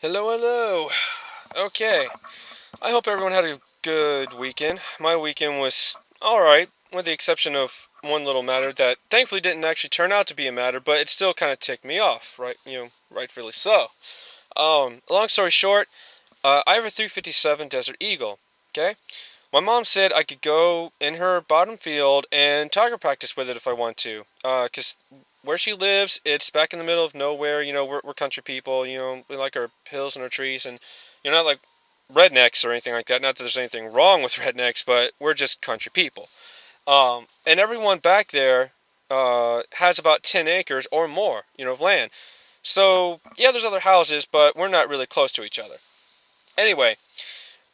Hello, hello. Okay, I hope everyone had a good weekend. My weekend was alright, with the exception of one little matter that thankfully didn't actually turn out to be a matter, but it still kind of ticked me off, right? Rightfully so. Long story short, I have a 357 Desert Eagle, okay? My mom said I could go in her bottom field and target practice with it if I want to. Because where she lives, it's back in the middle of nowhere. We're country people. We like our hills and our trees, and not like rednecks or anything like that. Not that there's anything wrong with rednecks, but we're just country people. And everyone back there has about 10 acres or more, of land. So, yeah, there's other houses, but we're not really close to each other. Anyway,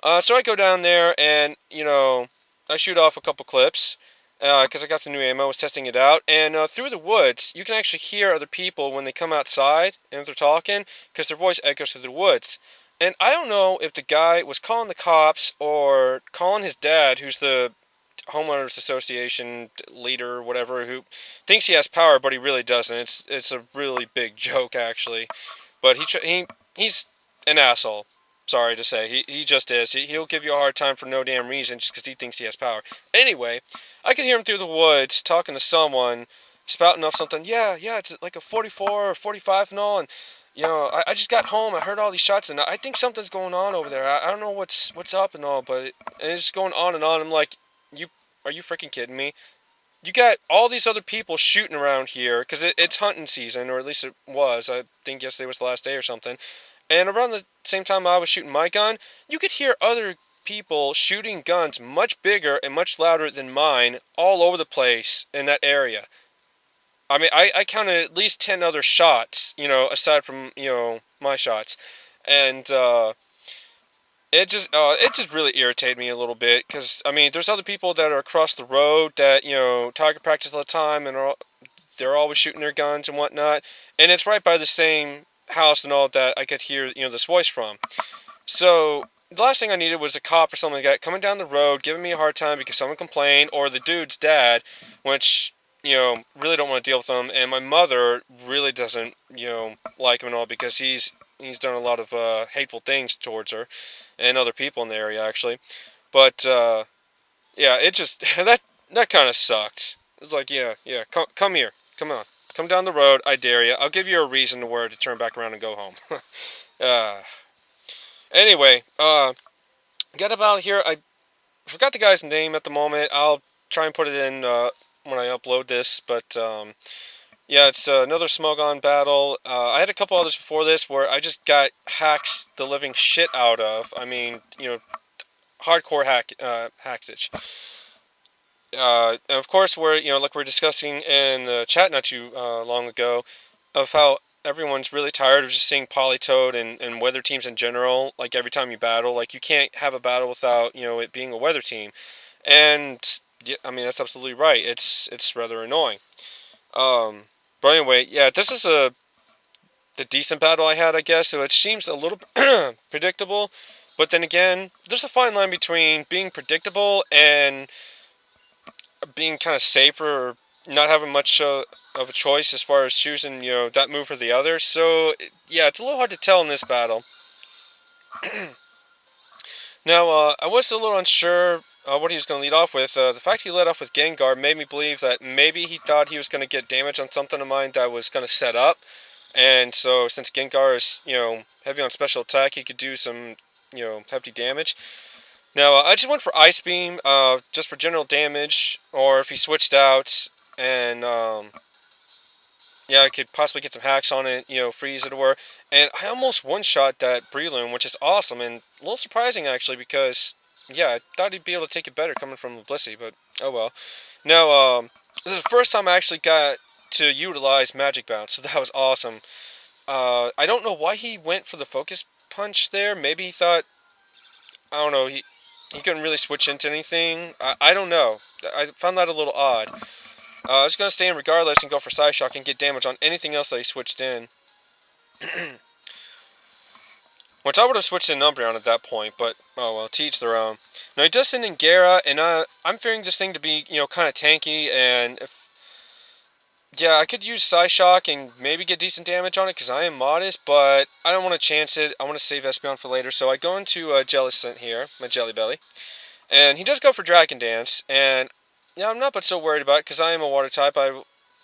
so I go down there and, I shoot off a couple clips because I got the new ammo, I was testing it out. And through the woods, you can actually hear other people when they come outside and if they're talking because their voice echoes through the woods. And I don't know if the guy was calling the cops or calling his dad, who's the homeowners association leader or whatever, who thinks he has power, but he really doesn't. It's a really big joke, actually. But he's an asshole. Sorry to say, he just is. He'll give you a hard time for no damn reason just because he thinks he has power. Anyway, I can hear him through the woods talking to someone, spouting off something. Yeah, it's like a 44 or 45 and all, and I just got home. I heard all these shots, and I think something's going on over there. I don't know what's up and all, but it's just going on and on. I'm like, are you freaking kidding me? You got all these other people shooting around here because it's hunting season, or at least it was. I think yesterday was the last day or something. And around the same time I was shooting my gun, you could hear other people shooting guns much bigger and much louder than mine all over the place in that area. I mean, I counted at least 10 other shots, aside from, my shots. And it just really irritated me a little bit because I mean, there's other people that are across the road that target practice all the time and they're always shooting their guns and whatnot, and it's right by the same house and all that I could hear this voice from. So the last thing I needed was a cop or something like that coming down the road giving me a hard time because someone complained or the dude's dad, which really don't want to deal with him, and my mother really doesn't like him at all because he's done a lot of hateful things towards her and other people in the area actually. But yeah, it just that kind of sucked. It's like yeah, come here, come on, come down the road. I dare you. I'll give you a reason to turn back around and go home. uh, anyway, get about here. I forgot the guy's name at the moment. I'll try and put it in when I upload this, but yeah, it's another Smogon battle. I had a couple others before this where I just got hacks the living shit out of. I mean, hardcore hacksage. And of course, we're like we're discussing in the chat not too long ago, of how everyone's really tired of just seeing Polytoad and weather teams in general. Like every time you battle, like you can't have a battle without it being a weather team, and yeah, I mean that's absolutely right. It's rather annoying. Um, but anyway, yeah, this is the decent battle I had, I guess. So it seems a little predictable, but then again, there's a fine line between being predictable and being kind of safer, or not having much of a choice as far as choosing that move or the other. So yeah, it's a little hard to tell in this battle. Now I was a little unsure what he was going to lead off with. The fact he led off with Gengar made me believe that maybe he thought he was going to get damage on something of mine that was going to set up. And so since Gengar is, heavy on special attack, he could do some, hefty damage. Now, I just went for Ice Beam, just for general damage, or if he switched out, and, yeah, I could possibly get some hacks on it, freeze it or. And I almost one-shot that Breloom, which is awesome, and a little surprising, actually, because, yeah, I thought he'd be able to take it better coming from Blissey, but oh well. Now, this is the first time I actually got to utilize Magic Bounce, so that was awesome. I don't know why he went for the Focus Punch there. Maybe he thought, I don't know, he couldn't really switch into anything. I don't know. I found that a little odd. I was going to stay in regardless and go for Side Shock and get damage on anything else that he switched in. Which I would have switched in Umbreon at that point, but oh well, to each their own. Now he does send in Gara, and I'm fearing this thing to be, kind of tanky, and if Yeah, I could use Psyshock and maybe get decent damage on it because I am modest, but I don't want to chance it. I want to save Espeon for later, so I go into Jellicent here, my Jelly Belly. And he does go for Dragon Dance, and yeah, I'm not but so worried about it because I am a water type. I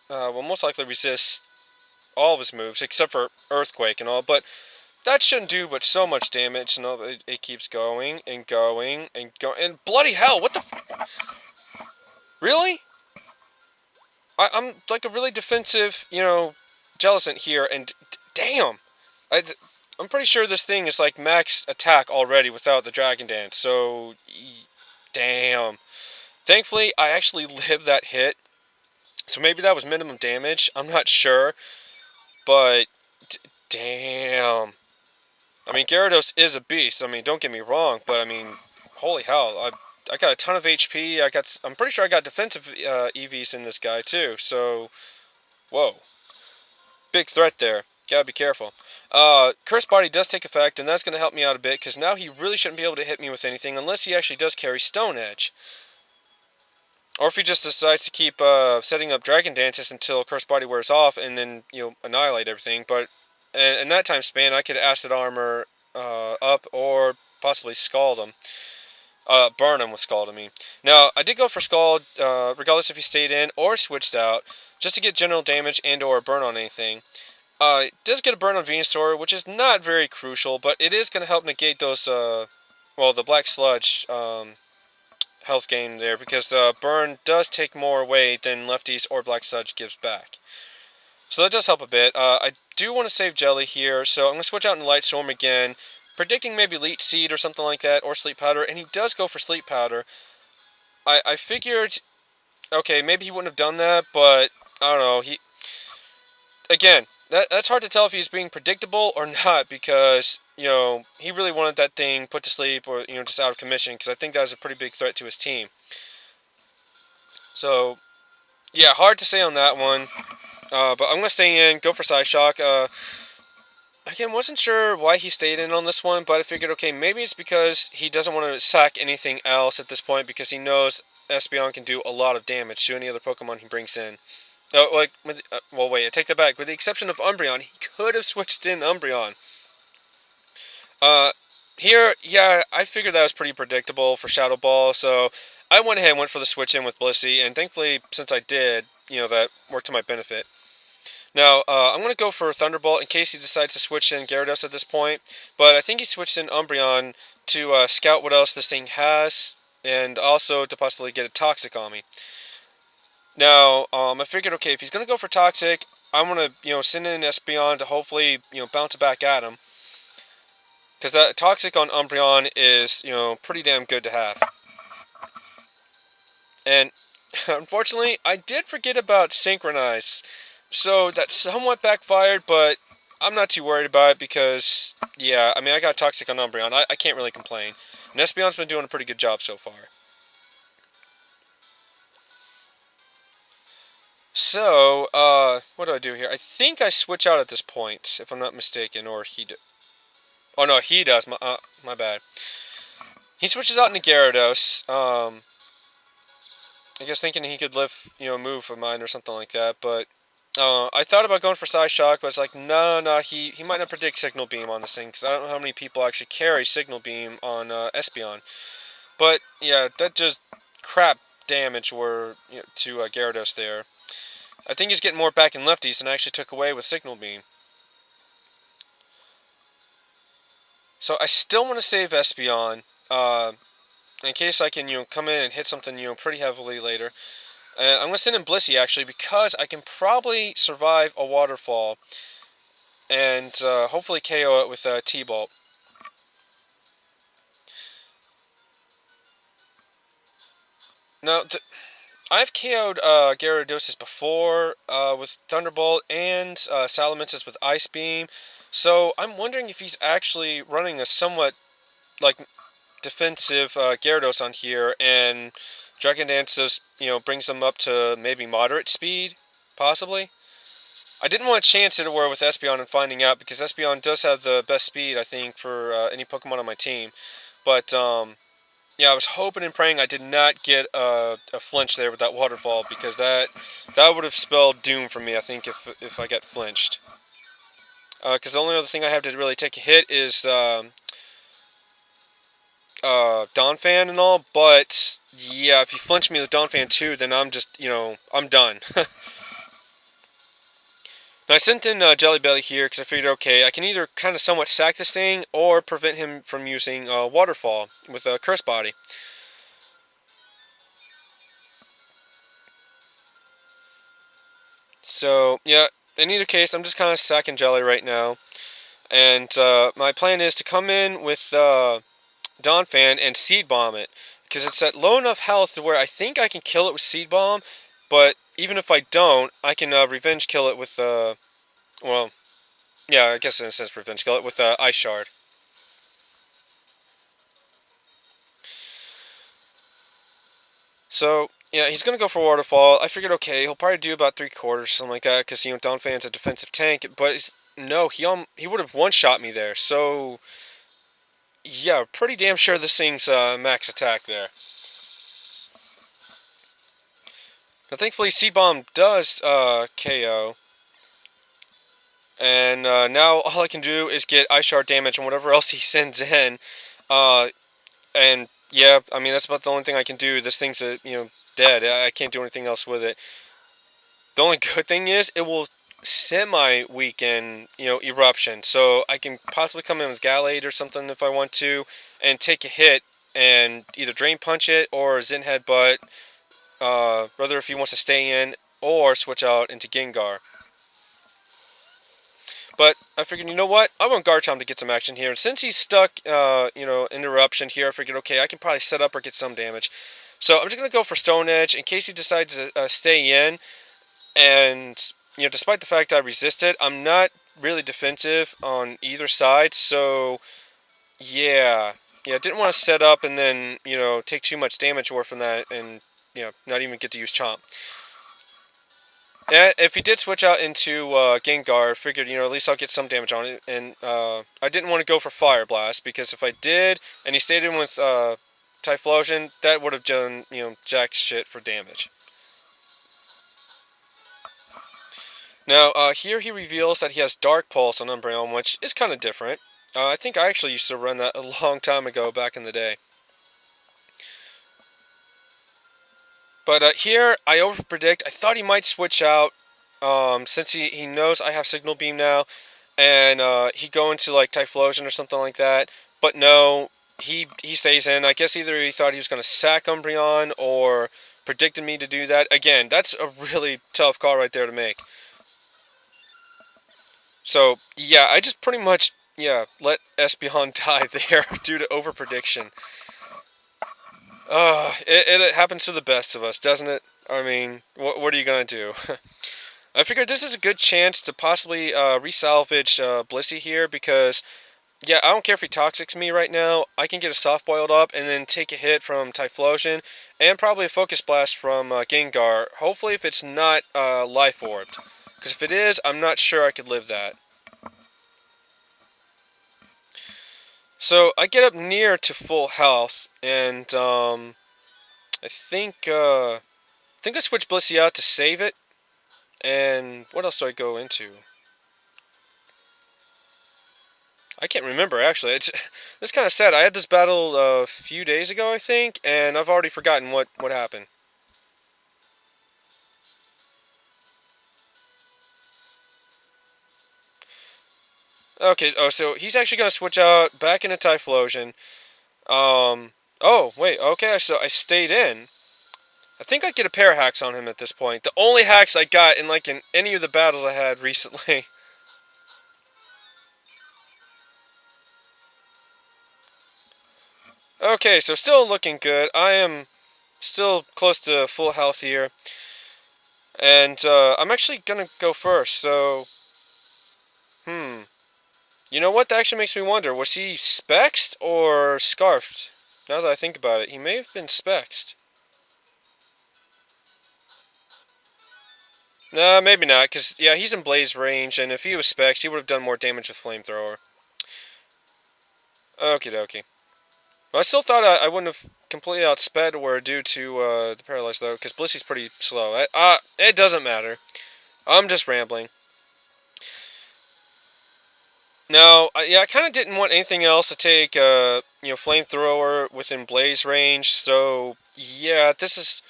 will most likely resist all of his moves except for Earthquake and all, but that shouldn't do but so much damage. No, it keeps going and going and going. And bloody hell, what the really? I'm like a really defensive, Jellicent here, and damn, I, I'm pretty sure this thing is like max attack already without the Dragon Dance. So, damn. Thankfully, I actually lived that hit, so maybe that was minimum damage. I'm not sure, but damn. I mean, Gyarados is a beast. I mean, don't get me wrong, but I mean, holy hell, I got a ton of HP. I'm pretty sure I got defensive EVs in this guy too. So, whoa, big threat there. Gotta be careful. Curse Body does take effect, and that's gonna help me out a bit because now he really shouldn't be able to hit me with anything unless he actually does carry Stone Edge. Or if he just decides to keep setting up Dragon Dances until Curse Body wears off and then, annihilate everything. But in that time span, I could Acid Armor up or possibly Scald him. Burn him with Scald, I mean. Now, I did go for Scald, regardless if he stayed in or switched out, just to get general damage and or burn on anything. It does get a burn on Venusaur, which is not very crucial, but it is going to help negate those, the Black Sludge, health gain there because burn does take more away than lefties or black sludge gives back. So that does help a bit. I do want to save Jelly here, so I'm going to switch out in Light Storm again, predicting maybe Leech Seed or something like that, or Sleep Powder, and he does go for Sleep Powder. I figured, okay, maybe he wouldn't have done that, but I don't know. Again, that's hard to tell if he's being predictable or not because, he really wanted that thing put to sleep or, just out of commission because I think that was a pretty big threat to his team. So, yeah, hard to say on that one. But I'm going to stay in, go for Psyshock. Again, wasn't sure why he stayed in on this one, but I figured, okay, maybe it's because he doesn't want to sack anything else at this point because he knows Espeon can do a lot of damage to any other Pokemon he brings in. Wait, I take that back. With the exception of Umbreon, he could have switched in Umbreon. Here, yeah, I figured that was pretty predictable for Shadow Ball, so I went ahead and went for the switch in with Blissey, and thankfully, since I did, that worked to my benefit. Now, I'm going to go for Thunderbolt in case he decides to switch in Gyarados at this point, but I think he switched in Umbreon to scout what else this thing has, and also to possibly get a Toxic on me. Now, I figured, okay, if he's going to go for Toxic, I'm going to, send in Espeon to hopefully, bounce it back at him. Because that Toxic on Umbreon is, pretty damn good to have. And, unfortunately, I did forget about Synchronize. So, that somewhat backfired, but I'm not too worried about it because, yeah, I mean, I got Toxic on Umbreon. I can't really complain. And Espeon's been doing a pretty good job so far. So, what do I do here? I think I switch out at this point, if I'm not mistaken, or he oh no, he does, my bad. He switches out into Gyarados, I guess thinking he could lift, a move of mine or something like that, but, I thought about going for Psyshock, but it's like, no, he might not predict Signal Beam on this thing, because I don't know how many people actually carry Signal Beam on, Espeon. But, yeah, that just crap damage were, to, Gyarados there. I think he's getting more back in lefties than I actually took away with Signal Beam. So I still want to save Espeon, in case I can, come in and hit something, pretty heavily later. I'm going to send in Blissey, actually, because I can probably survive a Waterfall. And, hopefully KO it with T-Bolt. Now, I've KO'd Gyarados before with Thunderbolt and Salamentus with Ice Beam. So I'm wondering if he's actually running a somewhat defensive Gyarados on here, and Dragon Dance just brings them up to maybe moderate speed, possibly. I didn't want to chance it or with Espeon and finding out because Espeon does have the best speed I think for any Pokemon on my team, but yeah, I was hoping and praying I did not get a flinch there with that waterfall, because that would have spelled doom for me, I think, if I got flinched. Because the only other thing I have to really take a hit is Donphan and all, but yeah, if you flinch me with Donphan too, then I'm just, I'm done. Now, I sent in Jelly Belly here because I figured, okay, I can either kind of somewhat sack this thing or prevent him from using Waterfall with a Curse Body. So, yeah, in either case, I'm just kind of sacking Jelly right now. And my plan is to come in with Donphan and Seed Bomb it, because it's at low enough health to where I think I can kill it with Seed Bomb, but even if I don't, I can revenge kill it with, well, yeah, I guess in a sense revenge kill it with Ice Shard. So, yeah, he's going to go for Waterfall. I figured, okay, he'll probably do about 3/4, something like that, because, Donphan's a defensive tank, but no, he would have one-shot me there, so, yeah, pretty damn sure this thing's max attack there. Now, thankfully, Seed Bomb does KO. And now all I can do is get Ice Shard damage on whatever else he sends in. Uh, and yeah, I mean, that's about the only thing I can do. This thing's, dead. I can't do anything else with it. The only good thing is it will semi-weaken, Eruption. So I can possibly come in with Gallade or something if I want to and take a hit and either Drain Punch it or Zen Headbutt. Whether if he wants to stay in or switch out into Gengar. But I figured, you know what? I want Garchomp to get some action here. And since he's stuck, in Eruption here, I figured, okay, I can probably set up or get some damage. So I'm just going to go for Stone Edge in case he decides to stay in. And, despite the fact I resisted, I'm not really defensive on either side. So, yeah. Yeah, didn't want to set up and then, take too much damage away from that and, not even get to use Chomp. Yeah, if he did switch out into Gengar, I figured, at least I'll get some damage on it. And I didn't want to go for Fire Blast, because if I did, and he stayed in with Typhlosion, that would have done, jack shit for damage. Now, here he reveals that he has Dark Pulse on Umbreon, which is kind of different. I think I actually used to run that a long time ago, back in the day. But here, I overpredict. I thought he might switch out, since he knows I have Signal Beam now, and he'd go into like Typhlosion or something like that. But no, he stays in. I guess either he thought he was going to sack Umbreon or predicted me to do that. Again, that's a really tough call right there to make. So, yeah, I just pretty much, let Espeon die there due to overprediction. It happens to the best of us, doesn't it? I mean, what are you going to do? I figured this is a good chance to possibly resalvage Blissey here, because, yeah, I don't care if he Toxics me right now. I can get a Soft Boiled up and then take a hit from Typhlosion and probably a Focus Blast from Gengar. Hopefully if it's not Life Orbed. Because if it is, I'm not sure I could live that. So I get up near to full health, and I think I switch Blissey out to save it. And what else do I go into? I can't remember, actually. It's kind of sad. I had this battle a few days ago, I think, and I've already forgotten what happened. Okay, so he's actually going to switch out back into Typhlosion. Oh, wait, okay, so I stayed in. I think I get a pair of hacks on him at this point. The only hacks I got in any of the battles I had recently. Okay, so still looking good. I am still close to full health here. And I'm actually going to go first, so... You know what? That actually makes me wonder. Was he spexed or scarfed? Now that I think about it, he may have been spexed. Nah, maybe not, because, yeah, he's in Blaze range, and if he was spexed, he would have done more damage with Flamethrower. Okie dokie. Well, I still thought I wouldn't have completely outsped or due to the Paralyze, though, because Blissy's pretty slow. It doesn't matter. I'm just rambling. Now, yeah, I kind of didn't want anything else to take, Flamethrower within Blaze range, so, yeah, this is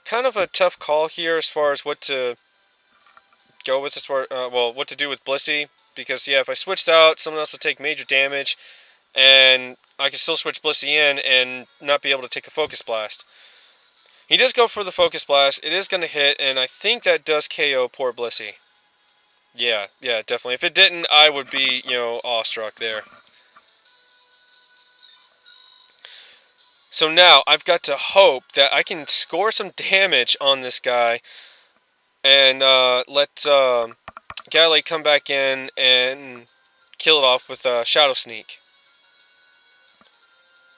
kind of a tough call here as far as what to go with, what to do with Blissey, because, yeah, if I switched out, someone else would take major damage, and I could still switch Blissey in and not be able to take a Focus Blast. He does go for the Focus Blast, it is going to hit, and I think that does KO poor Blissey. Yeah, definitely. If it didn't, I would be, awestruck there. So now, I've got to hope that I can score some damage on this guy and let Gallade come back in and kill it off with Shadow Sneak.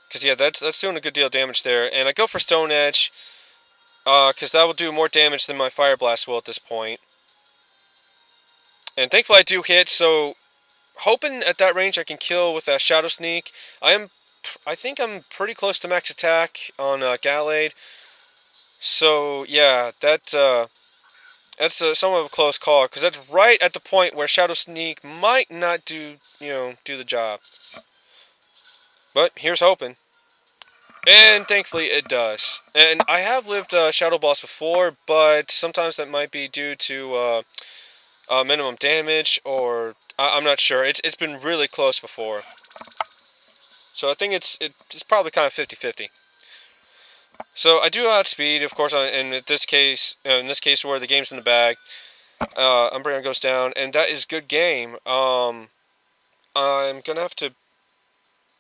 Because, yeah, that's doing a good deal of damage there. And I go for Stone Edge, because that will do more damage than my Fire Blast will at this point. And thankfully I do hit, so hoping at that range I can kill with a Shadow Sneak. I think I'm pretty close to max attack on Gallade. So yeah, that's somewhat of a close call, because that's right at the point where Shadow Sneak might not do the job. But here's hoping. And thankfully it does. And I have lived Shadow Boss before, but sometimes that might be due to minimum damage, or I'm not sure. It's been really close before. So I think it's probably kind of 50-50. So I do outspeed, of course, in this case where the game's in the bag. Umbreon goes down, and that is good game. I'm gonna have to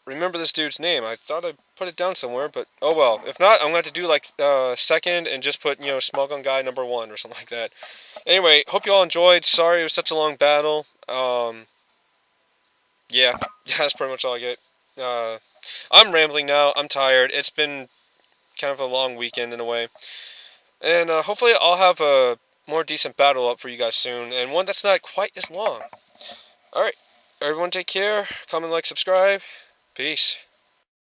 remember this dude's name. I thought I put it down somewhere, but oh well. If not, I'm gonna have to do like second and just put Smogon Guy #1 or something like that. Anyway, hope you all enjoyed. Sorry it was such a long battle. Yeah, that's pretty much all I get. I'm rambling now. I'm tired. It's been kind of a long weekend in a way. And hopefully I'll have a more decent battle up for you guys soon, and one that's not quite as long. Alright, everyone take care. Comment, like, subscribe. Peace.